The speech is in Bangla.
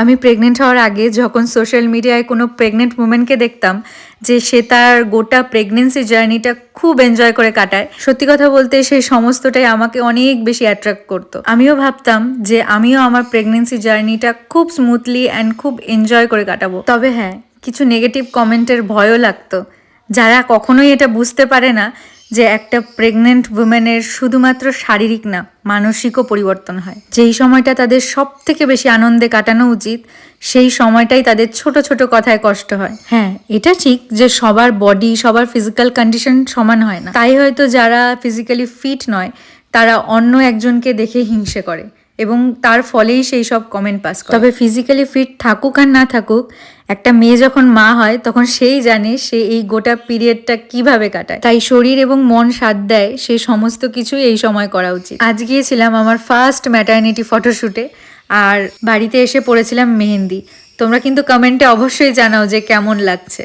আমি প্রেগনেন্ট হওয়ার আগে যখন সোশ্যাল মিডিয়ায় কোনো প্রেগনেন্ট উমেনকে দেখতাম যে সে তার গোটা প্রেগনেন্সি জার্নিটা খুব এনজয় করে কাটায়, সত্যি কথা বলতে সেই সমস্তটাই আমাকে অনেক বেশি অ্যাট্রাক্ট করতো। আমিও ভাবতাম যে আমিও আমার প্রেগনেন্সি জার্নিটা খুব স্মুথলি অ্যান্ড খুব এনজয় করে কাটাবো। তবে হ্যাঁ, কিছু নেগেটিভ কমেন্টের ভয়ও লাগতো, যারা কখনোই এটা বুঝতে পারে না যে একটা প্রেগনেন্ট উমেনের শুধুমাত্র শারীরিক না, মানসিকও পরিবর্তন হয়। যেই সময়টা তাদের সব থেকে বেশি আনন্দে কাটানো উচিত, সেই সময়টাই তাদের ছোট ছোট কথায় কষ্ট হয়। হ্যাঁ, এটা ঠিক যে সবার বডি, সবার ফিজিক্যাল কন্ডিশন সমান হয় না। তাই হয়তো যারা ফিজিক্যালি ফিট নয়, তারা অন্য একজনকে দেখে হিংসে করে এবং তার ফলেই সেই সব কমেন্ট পাস করে। তবে ফিজিক্যালি ফিট থাকুক আর না থাকুক, একটা মেয়ে যখন মা হয় তখন সেই জানে সে এই গোটা পিরিয়ডটা কিভাবে কাটায়। তাই শরীর এবং মন সাথ দেয়, সেই সমস্ত কিছুই এই সময় করা উচিত। আজ গিয়েছিলাম আমার ফার্স্ট ম্যাটারনিটি ফটোশ্যুটে, আর বাড়িতে এসে পড়েছিলাম মেহেন্দি। তোমরা কিন্তু কমেন্টে অবশ্যই জানাও যে কেমন লাগছে।